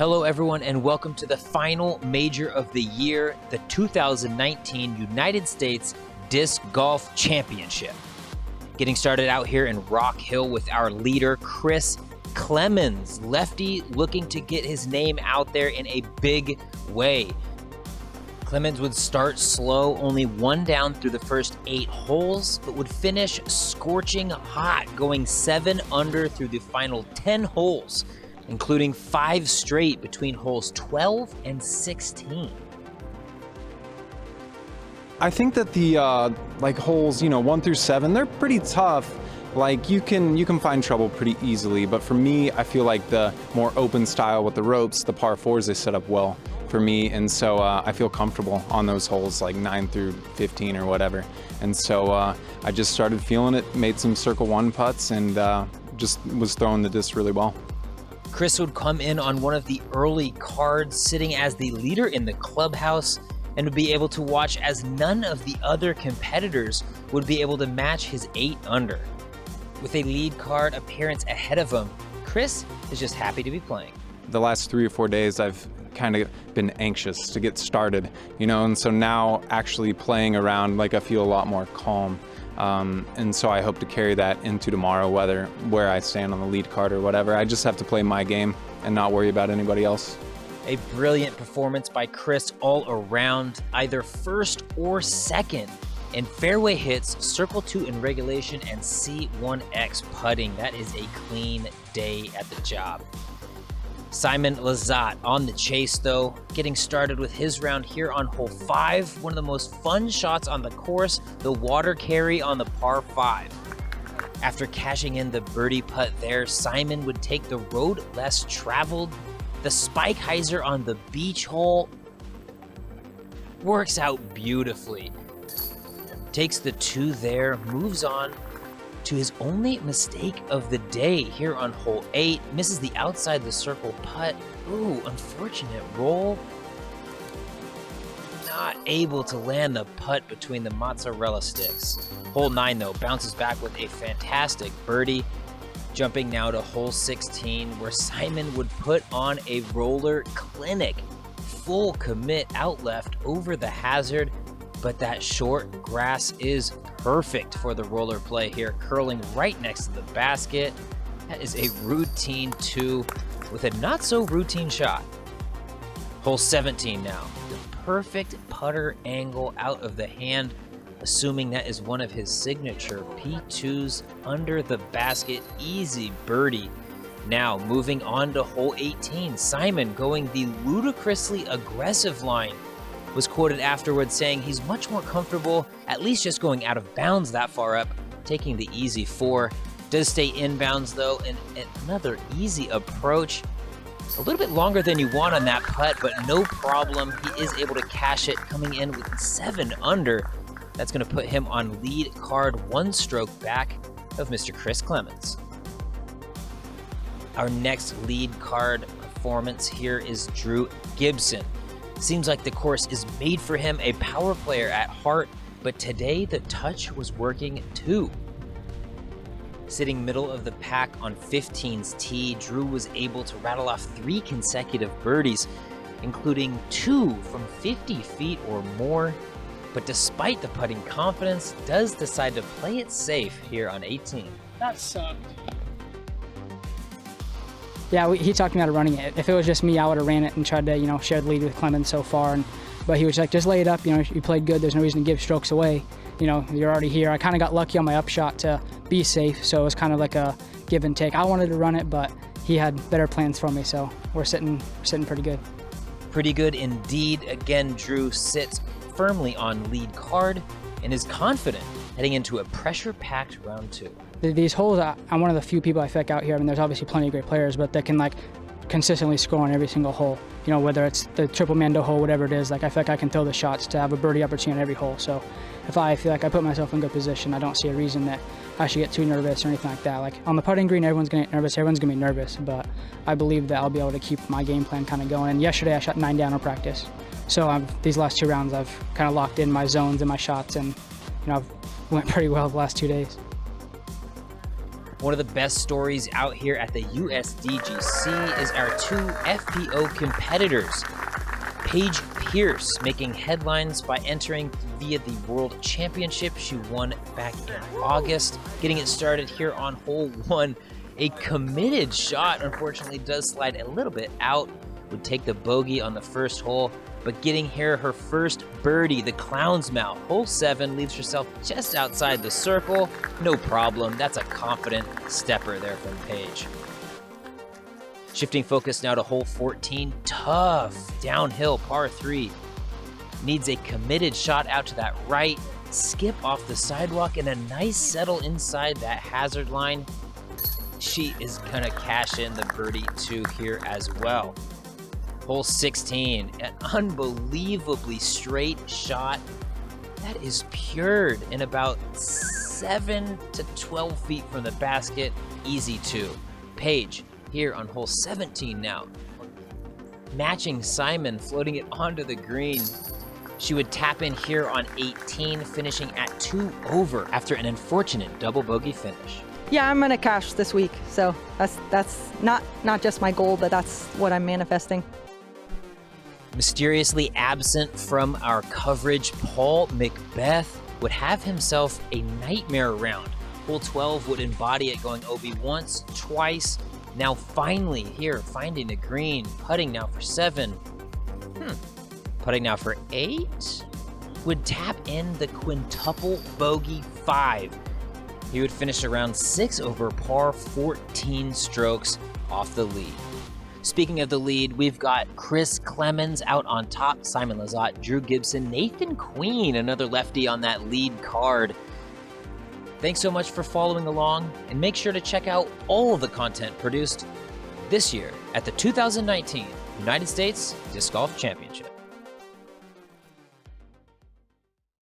Hello everyone and welcome to the final major of the year, the 2019 United States Disc Golf Championship. Getting started out here in Rock Hill with our leader, Chris Clemons, lefty looking to get his name out there in a big way. Clemons would start slow, only one down through the first 8 holes, but would finish scorching hot, going 7 under through the final 10 holes, including 5 straight between holes 12 and 16. I think that the holes, 1 through 7, they're pretty tough. Like you can find trouble pretty easily, but for me, I feel like the more open style with the ropes, the par 4s, they set up well for me, and so I feel comfortable on those holes like 9 through 15 or whatever. And so I just started feeling it, made some circle 1 putts, and just was throwing the disc really well. Chris would come in on one of the early cards, sitting as the leader in the clubhouse, and would be able to watch as none of the other competitors would be able to match his 8 under. With a lead card appearance ahead of him, Chris is just happy to be playing. The last 3 or 4 days, I've kind of been anxious to get started, and so now actually playing around, I feel a lot more calm. And so I hope to carry that into tomorrow, where I stand on the lead card or whatever. I just have to play my game and not worry about anybody else. A brilliant performance by Chris all around, either first or second in fairway hits, circle 2 in regulation, and C1X putting. That is a clean day at the job. Simon Lizotte on the chase, though, getting started with his round here on hole 5. One of the most fun shots on the course, the water carry on the par 5. After cashing in the birdie putt there, Simon would take the road less traveled. The spike hyzer on the beach hole works out beautifully. Takes the 2 there, moves on to his only mistake of the day here on hole 8. Misses the outside the circle putt. Ooh, unfortunate roll. Not able to land the putt between the mozzarella sticks. Hole 9 though, bounces back with a fantastic birdie. Jumping now to hole 16, where Simon would put on a roller clinic. Full commit out left over the hazard, but that short grass is perfect for the roller play here, curling right next to the basket. That is a routine 2 with a not so routine shot. Hole 17 now, the perfect putter angle out of the hand, assuming that is one of his signature P2s under the basket. Easy birdie. Now moving on to hole 18, Simon going the ludicrously aggressive line. Was quoted afterwards saying he's much more comfortable, at least just going out of bounds that far up, taking the easy 4. Does stay inbounds though, and another easy approach. A little bit longer than you want on that putt, but no problem. He is able to cash it, coming in with 7 under. That's going to put him on lead card, 1 stroke back of Mr. Chris Clemons. Our next lead card performance here is Drew Gibson. Seems like the course is made for him, a power player at heart, but today the touch was working too. Sitting middle of the pack on 15's tee, Drew was able to rattle off 3 consecutive birdies, including 2 from 50 feet or more. But despite the putting confidence, does decide to play it safe here on 18. That sucked. Yeah, he talked me out of running it. If it was just me, I would have ran it and tried to, share the lead with Clemons so far. But he was like, just lay it up. You played good. There's no reason to give strokes away. You're already here. I kind of got lucky on my upshot to be safe, so it was kind of like a give and take. I wanted to run it, but he had better plans for me, so we're sitting pretty good. Pretty good indeed. Again, Drew sits firmly on lead card and is confident heading into a pressure-packed round 2. These holes, I'm one of the few people I feel like out here. I mean, there's obviously plenty of great players, but that can consistently score on every single hole. Whether it's the triple Mando hole, whatever it is, I feel like I can throw the shots to have a birdie opportunity on every hole. So if I feel like I put myself in good position, I don't see a reason that I should get too nervous or anything like that. On the putting green, everyone's gonna get nervous, everyone's gonna be nervous, but I believe that I'll be able to keep my game plan kind of going. And yesterday I shot 9 down in practice. So these last 2 rounds, I've kind of locked in my zones and my shots, and I've went pretty well the last 2 days. One of the best stories out here at the USDGC is our two FPO competitors. Paige Pierce making headlines by entering via the World Championship. She won back in August. Getting it started here on hole 1. A committed shot, unfortunately, does slide a little bit out. Would take the bogey on the first hole, but getting here her first birdie, the clown's mouth. Hole 7 leaves herself just outside the circle. No problem. That's a confident stepper there from Paige. Shifting focus now to hole 14. Tough downhill par 3. Needs a committed shot out to that right. Skip off the sidewalk and a nice settle inside that hazard line. She is gonna cash in the birdie 2 here as well. Hole 16, an unbelievably straight shot that is pured in about 7 to 12 feet from the basket. Easy 2. Paige here on hole 17 now. Matching Simon, floating it onto the green. She would tap in here on 18, finishing at 2 over after an unfortunate double bogey finish. Yeah, I'm gonna cash this week, so that's not just my goal, but that's what I'm manifesting. Mysteriously absent from our coverage, Paul McBeth would have himself a nightmare round. Hole 12 would embody it, going OB once, twice. Now finally here, finding the green, putting now for 7. Putting now for 8. Would tap in the quintuple bogey 5. He would finish around 6 over par, 14 strokes off the lead. Speaking of the lead, we've got Chris Clemons out on top, Simon Lizotte, Drew Gibson, Nathan Queen, another lefty on that lead card. Thanks so much for following along, and make sure to check out all of the content produced this year at the 2019 United States Disc Golf Championship.